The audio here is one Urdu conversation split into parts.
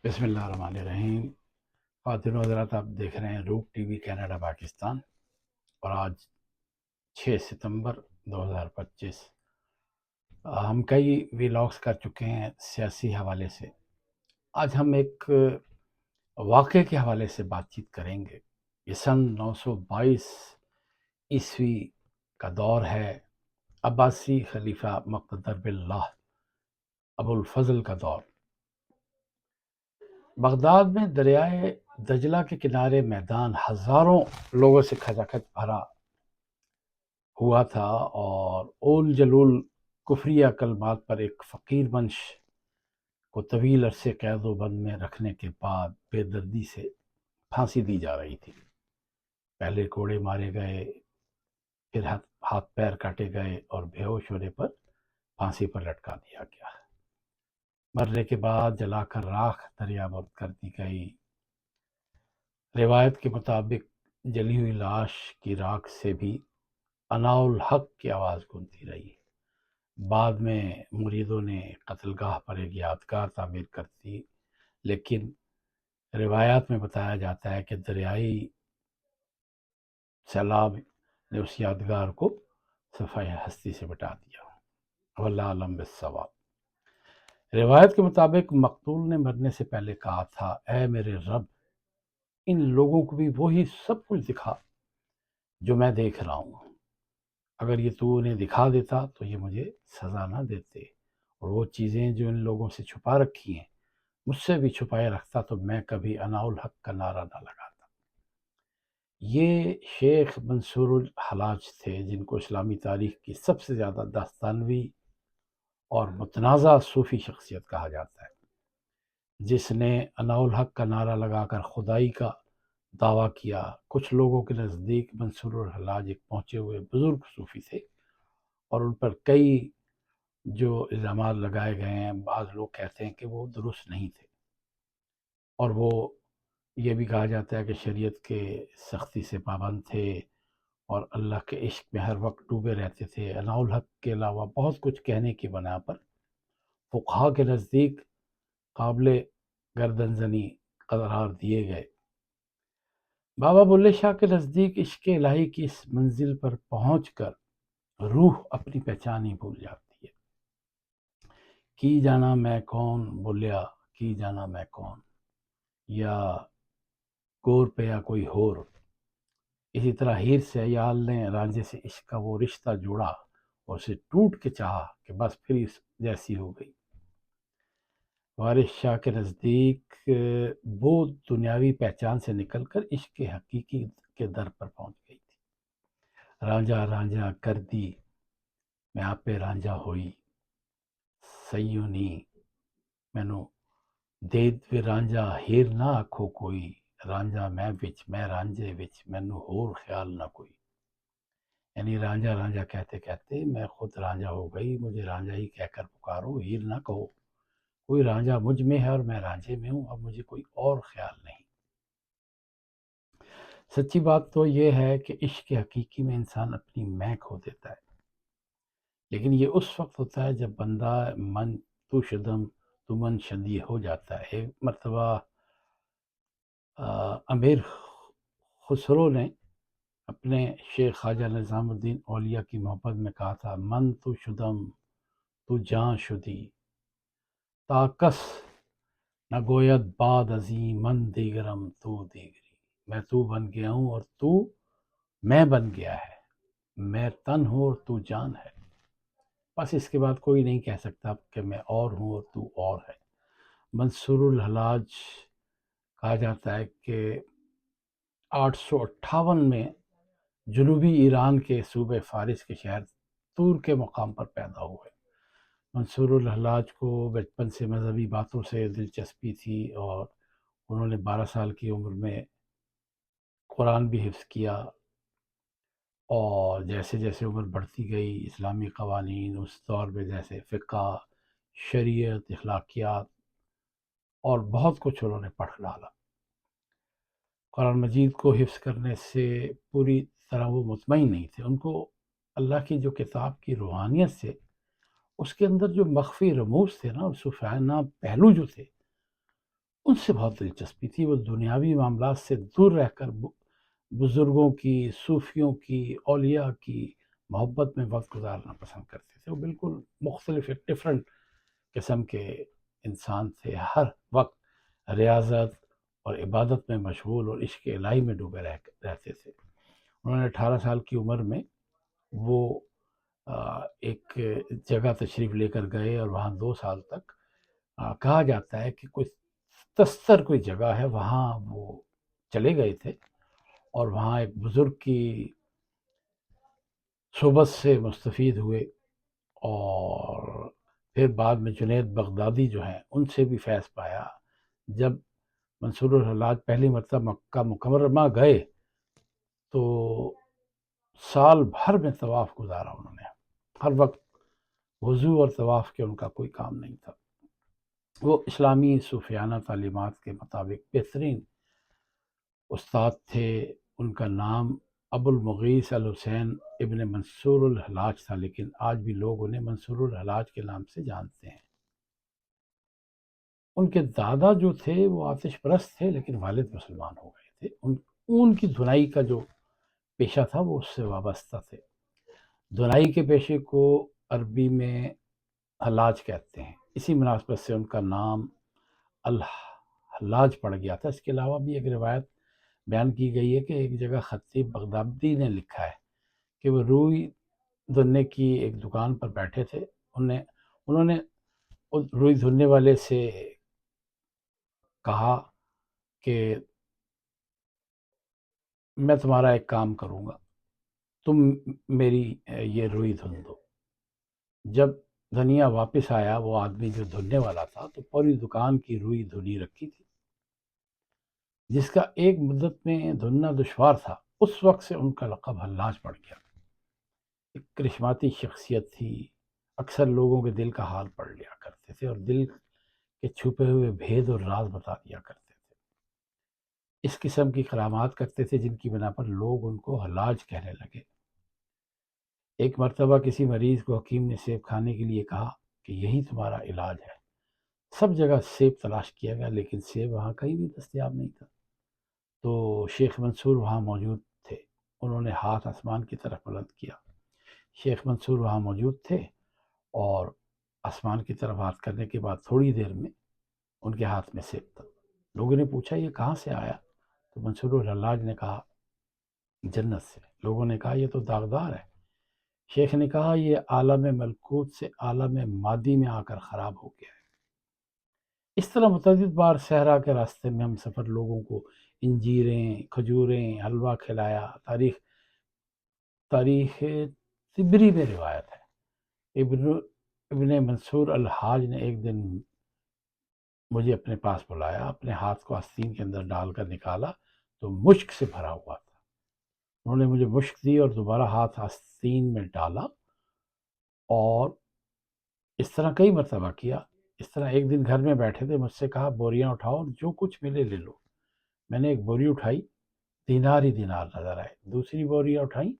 بسم اللہ الرحمن الرحیم۔ خواتین و حضرات، آپ دیکھ رہے ہیں روپ ٹی وی کینیڈا پاکستان، اور آج 6 ستمبر 2025 ہم کئی ویلاگس کر چکے ہیں سیاسی حوالے سے۔ آج ہم ایک واقعے کے حوالے سے بات چیت کریں گے۔ یہ سن 922 عیسوی کا دور ہے، عباسی خلیفہ مقتدر باللہ ابو الفضل کا دور۔ بغداد میں دریائے دجلہ کے کنارے میدان ہزاروں لوگوں سے کھچاکھچ بھرا ہوا تھا، اور اول جلول کفریہ کلمات پر ایک فقیر منش کو طویل عرصے قید و بند میں رکھنے کے بعد بے دردی سے پھانسی دی جا رہی تھی۔ پہلے کوڑے مارے گئے، پھر ہاتھ پیر کاٹے گئے، اور بے ہوش ہونے پر پھانسی پر لٹکا دیا گیا۔ مرنے کے بعد جلا کر راکھ دریابند کر دی گئی۔ روایت کے مطابق جلی ہوئی لاش کی راکھ سے بھی اناء الحق کی آواز گونجتی رہی۔ بعد میں مریدوں نے قتل گاہ پر ایک یادگار تعمیر کر دی، لیکن روایات میں بتایا جاتا ہے کہ دریائی سیلاب نے اس یادگار کو صفحہ ہستی سے مٹا دیا۔ واللہ اعلم بالصواب۔ روایت کے مطابق مقتول نے مرنے سے پہلے کہا تھا، اے میرے رب، ان لوگوں کو بھی وہی سب کچھ دکھا جو میں دیکھ رہا ہوں۔ اگر یہ تو انہیں دکھا دیتا تو یہ مجھے سزا نہ دیتے، اور وہ چیزیں جو ان لوگوں سے چھپا رکھی ہیں مجھ سے بھی چھپائے رکھتا تو میں کبھی اناء الحق کا نعرہ نہ لگاتا۔ یہ شیخ منصور الحلاج تھے، جن کو اسلامی تاریخ کی سب سے زیادہ داستانوی اور متنازع صوفی شخصیت کہا جاتا ہے، جس نے اناء الحق کا نعرہ لگا کر خدائی کا دعویٰ کیا۔ کچھ لوگوں کے نزدیک منصور الحلاج ایک پہنچے ہوئے بزرگ صوفی تھے، اور ان پر کئی جو الزامات لگائے گئے ہیں، بعض لوگ کہتے ہیں کہ وہ درست نہیں تھے، اور وہ یہ بھی کہا جاتا ہے کہ شریعت کے سختی سے پابند تھے اور اللہ کے عشق میں ہر وقت ڈوبے رہتے تھے۔ اناء الحق کے علاوہ بہت کچھ کہنے کی بنا پر فقہا کے نزدیک قابل گردن زنی قرار دیے گئے۔ بابا بلے شاہ کے نزدیک عشق الہی کی اس منزل پر پہنچ کر روح اپنی پہچان ہی بھول جاتی ہے۔ کی جانا میں کون بولیا، کی جانا میں کون، یا گور پہ یا کوئی ہور۔ اسی طرح ہیر سے عیال نے رانجھے سے عشق کا وہ رشتہ جوڑا اور اسے ٹوٹ کے چاہا کہ بس پھر اس جیسی ہو گئی۔ وارث شاہ کے نزدیک وہ دنیاوی پہچان سے نکل کر عشق حقیقی کے در پر پہنچ گئی تھی۔ رانجھا رانجھا کر دی میں آپ پہ رانجھا ہوئی، سیونی مینو دید وے رانجھا ہیر نہ آکھو کوئی، رانجھا میں وچ میں رانجھے وچ مینو ہور خیال نہ کوئی۔ یعنی رانجھا رانجھا کہتے کہتے میں خود رانجھا ہو گئی، مجھے رانجھا ہی کہہ کر پکارو، ہیر نہ کہو۔ کوئی رانجھا مجھ میں ہے اور میں رانجھے میں ہوں، اب مجھے کوئی اور خیال نہیں۔ سچی بات تو یہ ہے کہ عشق حقیقی میں انسان اپنی میں کھو دیتا ہے، لیکن یہ اس وقت ہوتا ہے جب بندہ من تو شدم تو من شدی ہو جاتا ہے۔ ایک مرتبہ امیر خسرو نے اپنے شیخ خواجہ نظام الدین اولیاء کی محبت میں کہا تھا، من تو شدم تو جاں شدی، تا کس نہ گوید بعد ازیں من دیگرم تو دیگری۔ میں تو بن گیا ہوں اور تو میں بن گیا ہے، میں تن ہوں اور تو جان ہے، بس اس کے بعد کوئی نہیں کہہ سکتا کہ میں اور ہوں اور تو اور ہے۔ منصور الحلاج کہا جاتا ہے کہ 858 میں جنوبی ایران کے صوبے فارس کے شہر تور کے مقام پر پیدا ہوئے۔ منصور الحلاج کو بچپن سے مذہبی باتوں سے دلچسپی تھی، اور انہوں نے 12 سال کی عمر میں قرآن بھی حفظ کیا، اور جیسے جیسے عمر بڑھتی گئی اسلامی قوانین اس دور میں جیسے فقہ، شریعت، اخلاقیات اور بہت کچھ انہوں نے پڑھ ڈالا۔ قرآن مجید کو حفظ کرنے سے پوری طرح وہ مطمئن نہیں تھے۔ ان کو اللہ کی جو کتاب کی روحانیت سے اس کے اندر جو مخفی رموز تھے نا، اور صوفیانہ پہلو جو تھے، ان سے بہت دلچسپی تھی، وہ دنیاوی معاملات سے دور رہ کر بزرگوں کی، صوفیوں کی، اولیاء کی محبت میں وقت گزارنا پسند کرتے تھے۔ وہ بالکل مختلف، ایک ڈفرینٹ قسم کے انسان تھے، ہر وقت ریاضت اور عبادت میں مشغول اور عشق الہی میں ڈوبے رہتے تھے۔ انہوں نے 18 سال کی عمر میں وہ ایک جگہ تشریف لے کر گئے اور وہاں 2 سال تک کہا جاتا ہے کہ کوئی تستر کوئی جگہ ہے، وہاں وہ چلے گئے تھے اور وہاں ایک بزرگ کی صحبت سے مستفید ہوئے، اور پھر بعد میں جنید بغدادی جو ہیں ان سے بھی فیض پایا۔ جب منصور الحلاج پہلی مرتبہ مکہ مکرمہ گئے تو سال بھر میں طواف گزارا انہوں نے، ہر وقت وضو اور طواف کے ان کا کوئی کام نہیں تھا۔ وہ اسلامی صوفیانہ تعلیمات کے مطابق بہترین استاد تھے۔ ان کا نام ابو المغیث الحسین ابن منصور الحلاج تھا، لیکن آج بھی لوگ انہیں منصور الحلاج کے نام سے جانتے ہیں۔ ان کے دادا جو تھے وہ آتش پرست تھے، لیکن والد مسلمان ہو گئے تھے۔ ان کی دھنائی کا جو پیشہ تھا وہ اس سے وابستہ تھے۔ دھنائی کے پیشے کو عربی میں حلاج کہتے ہیں، اسی مناسبت سے ان کا نام الحلاج پڑ گیا تھا۔ اس کے علاوہ بھی ایک روایت بیان کی گئی ہے کہ ایک جگہ خطیب بغدادی نے لکھا ہے کہ وہ روئی دھلنے کی ایک دکان پر بیٹھے تھے، انہوں نے روئی دھلنے والے سے کہا کہ میں تمہارا ایک کام کروں گا، تم میری یہ روئی دھل دو۔ جب دھنیا واپس آیا، وہ آدمی جو دھلنے والا تھا، تو پوری دکان کی روئی دھلی رکھی تھی، جس کا ایک مدت میں دھلنا دشوار تھا۔ اس وقت سے ان کا لقب حلاج پڑ گیا۔ ایک کرشماتی شخصیت تھی، اکثر لوگوں کے دل کا حال پڑھ لیا کرتے تھے اور دل کے چھپے ہوئے بھید اور راز بتا دیا کرتے تھے۔ اس قسم کی کرامات کرتے تھے جن کی بنا پر لوگ ان کو حلاج کہنے لگے۔ ایک مرتبہ کسی مریض کو حکیم نے سیب کھانے کے لیے کہا کہ یہی تمہارا علاج ہے۔ سب جگہ سیب تلاش کیا گیا، لیکن سیب وہاں کہیں بھی دستیاب نہیں تھا۔ تو شیخ منصور وہاں موجود تھے۔ انہوں نے ہاتھ آسمان کی طرف بلند کیا۔ شیخ منصور وہاں موجود تھے اور آسمان کی طرف ہاتھ کرنے کے بعد تھوڑی دیر میں ان کے ہاتھ میں سیب تھا۔ لوگوں نے پوچھا یہ کہاں سے آیا؟ تو منصور الحلاج نے کہا جنت سے۔ لوگوں نے کہا یہ تو داغدار ہے۔ شیخ نے کہا یہ عالم ملکوت سے عالم مادی میں آ کر خراب ہو گیا ہے۔ اس طرح متعدد بار صحرا کے راستے میں ہم سفر لوگوں کو انجیریں، کھجوریں، حلوہ کھلایا۔ تاریخ طبری میں روایت ہے، ابن منصور الحاج نے ایک دن مجھے اپنے پاس بلایا، اپنے ہاتھ کو آستین کے اندر ڈال کر نکالا تو مشک سے بھرا ہوا تھا۔ انہوں نے مجھے مشک دی اور دوبارہ ہاتھ آستین میں ڈالا، اور اس طرح کئی مرتبہ کیا۔ اس طرح ایک دن گھر میں بیٹھے تھے، مجھ سے کہا بوریاں اٹھاؤ اور جو کچھ ملے لے لو۔ میں نے ایک بوری اٹھائی، دینار ہی دینار نظر آئے۔ دوسری بوریاں اٹھائیں،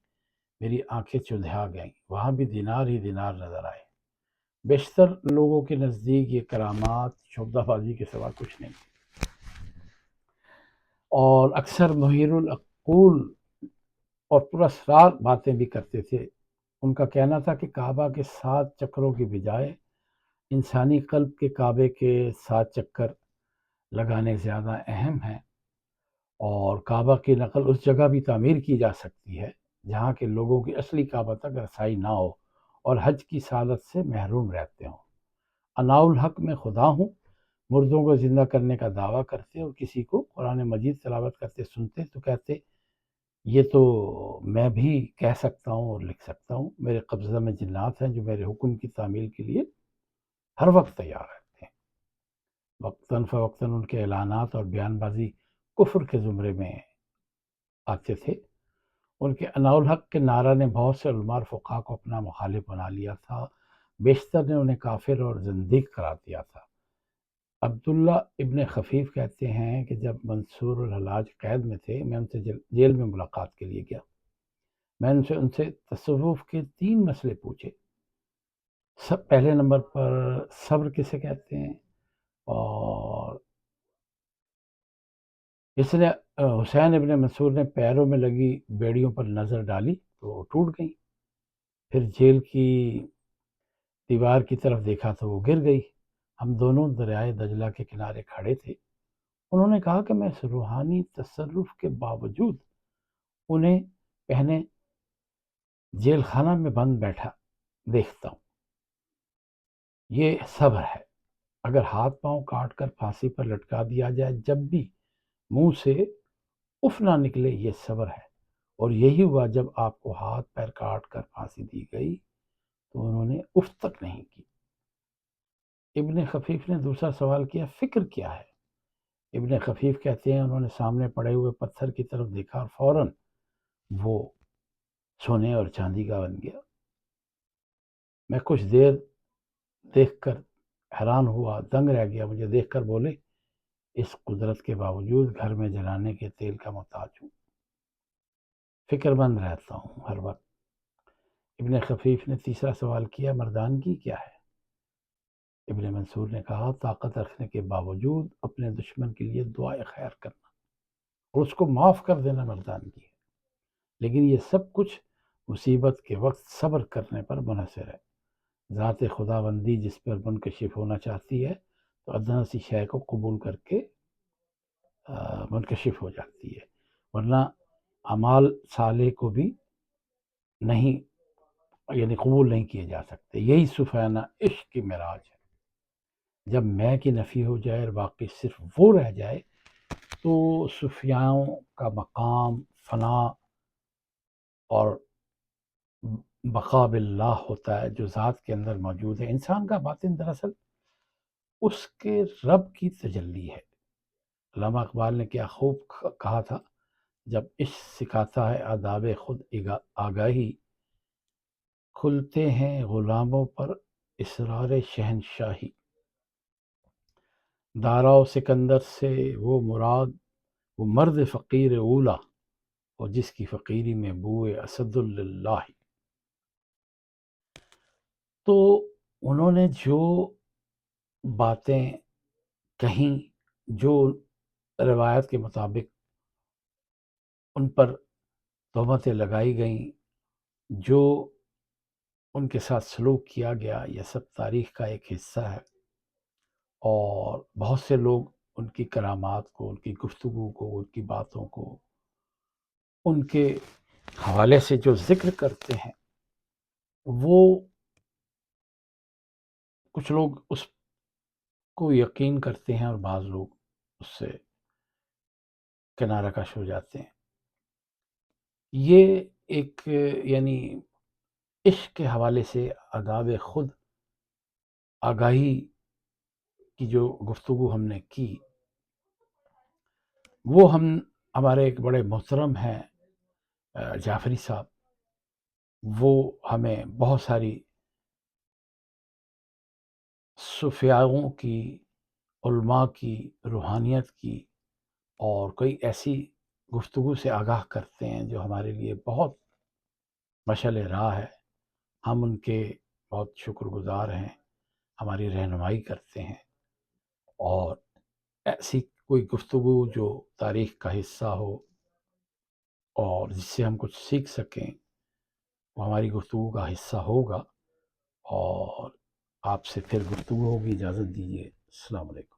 میری آنکھیں چندھا گئیں، وہاں بھی دینار ہی دینار نظر آئے۔ بیشتر لوگوں کے نزدیک یہ کرامات شعبدہ بازی کے سوا کچھ نہیں، اور اکثر محیر العقول اور پراسرار باتیں بھی کرتے تھے۔ ان کا کہنا تھا کہ کعبہ کے 7 چکروں کی بجائے انسانی قلب کے کعبے کے 7 چکر لگانے زیادہ اہم ہیں، اور کعبہ کی نقل اس جگہ بھی تعمیر کی جا سکتی ہے جہاں کے لوگوں کی اصلی کعبہ تک رسائی نہ ہو اور حج کی سعادت سے محروم رہتے ہوں۔ اناء الحق میں خدا ہوں، مردوں کو زندہ کرنے کا دعویٰ کرتے اور کسی کو قرآن مجید تلاوت کرتے سنتے تو کہتے یہ تو میں بھی کہہ سکتا ہوں اور لکھ سکتا ہوں۔ میرے قبضہ میں جنات ہیں جو میرے حکم کی تعمیل کے لیے ہر وقت تیار رہتے ہیں۔ وقتاً فوقتاً ان کے اعلانات اور بیان بازی کفر کے زمرے میں آتے تھے۔ ان کے اناء الحق کے نعرہ نے بہت سے علماء اور فقہا کو اپنا مخالف بنا لیا تھا، بیشتر نے انہیں کافر اور زندیق قرار دیا تھا۔ عبداللہ ابن خفیف کہتے ہیں کہ جب منصور الحلاج قید میں تھے، میں ان سے جیل میں ملاقات کے لیے گیا۔ میں ان سے تصوف کے 3 مسئلے پوچھے۔ پہلے نمبر پر صبر کسے کہتے ہیں، اور اس نے حسین ابن منصور نے پیروں میں لگی بیڑیوں پر نظر ڈالی تو وہ ٹوٹ گئیں، پھر جیل کی دیوار کی طرف دیکھا تو وہ گر گئی۔ ہم دونوں دریائے دجلہ کے کنارے کھڑے تھے۔ انہوں نے کہا کہ میں اس روحانی تصرف کے باوجود انہیں پہنے جیل خانہ میں بند بیٹھا دیکھتا ہوں۔ یہ صبر ہے۔ اگر ہاتھ پاؤں کاٹ کر پھانسی پر لٹکا دیا جائے، جب بھی منہ سے اف نہ نکلے، یہ صبر ہے۔ اور یہی ہوا جب آپ کو ہاتھ پیر کاٹ کر پھانسی دی گئی تو انہوں نے اف تک نہیں کی۔ ابن خفیف نے دوسرا سوال کیا، فکر کیا ہے؟ ابن خفیف کہتے ہیں انہوں نے سامنے پڑے ہوئے پتھر کی طرف دیکھا اور فوراً وہ سونے اور چاندی کا بن گیا۔ میں کچھ دیر دیکھ کر حیران ہوا، دنگ رہ گیا۔ مجھے دیکھ کر بولے، اس قدرت کے باوجود گھر میں جلانے کے تیل کا محتاج ہوں، فکر مند رہتا ہوں ہر وقت۔ ابن خفیف نے تیسرا سوال کیا، مردانگی کیا ہے؟ ابن منصور نے کہا، طاقت رکھنے کے باوجود اپنے دشمن کے لیے دعائے خیر کرنا اور اس کو معاف کر دینا مردانگی ہے۔ لیکن یہ سب کچھ مصیبت کے وقت صبر کرنے پر منحصر ہے۔ ذات خداوندی جس پر منکشف ہونا چاہتی ہے تو ادنا سی شے کو قبول کر کے منکشف ہو جاتی ہے، ورنہ اعمال صالح کو بھی نہیں، یعنی قبول نہیں کیے جا سکتے۔ یہی سفینہ عشق کی معراج ہے۔ جب میں کی نفی ہو جائے اور باقی صرف وہ رہ جائے تو صوفیاؤں کا مقام فنا اور بقا باللہ ہوتا ہے، جو ذات کے اندر موجود ہے۔ انسان کا باطن دراصل اس کے رب کی تجلی ہے۔ علامہ اقبال نے کیا خوب کہا تھا، جب عشق سکھاتا ہے آداب خود آگاہی، کھلتے ہیں غلاموں پر اسرار شہنشاہی۔ دارا و سکندر سے وہ مراد، وہ مرد فقیر اولا، اور جس کی فقیری میں بوئے اسد اللہ۔ تو انہوں نے جو باتیں کہیں، جو روایت کے مطابق ان پر تہمتیں لگائی گئیں، جو ان کے ساتھ سلوک کیا گیا، یہ سب تاریخ کا ایک حصہ ہے۔ اور بہت سے لوگ ان کی کرامات کو، ان کی گفتگو کو، ان کی باتوں کو، ان کے حوالے سے جو ذکر کرتے ہیں، وہ کچھ لوگ اس کو یقین کرتے ہیں اور بعض لوگ اس سے کنارہ کش ہو جاتے ہیں۔ یہ ایک یعنی عشق کے حوالے سے آداب خود آگاہی کی جو گفتگو ہم نے کی، وہ ہمارے ایک بڑے محترم ہیں جعفری صاحب، وہ ہمیں بہت ساری صوفیاؤں کی، علماء کی، روحانیت کی اور کئی ایسی گفتگو سے آگاہ کرتے ہیں جو ہمارے لیے بہت مشعل راہ ہے۔ ہم ان کے بہت شکر گزار ہیں، ہماری رہنمائی کرتے ہیں، اور ایسی کوئی گفتگو جو تاریخ کا حصہ ہو اور جس سے ہم کچھ سیکھ سکیں، وہ ہماری گفتگو کا حصہ ہوگا۔ اور آپ سے پھر گفتگو ہوگی۔ اجازت دیجیے، السلام علیکم۔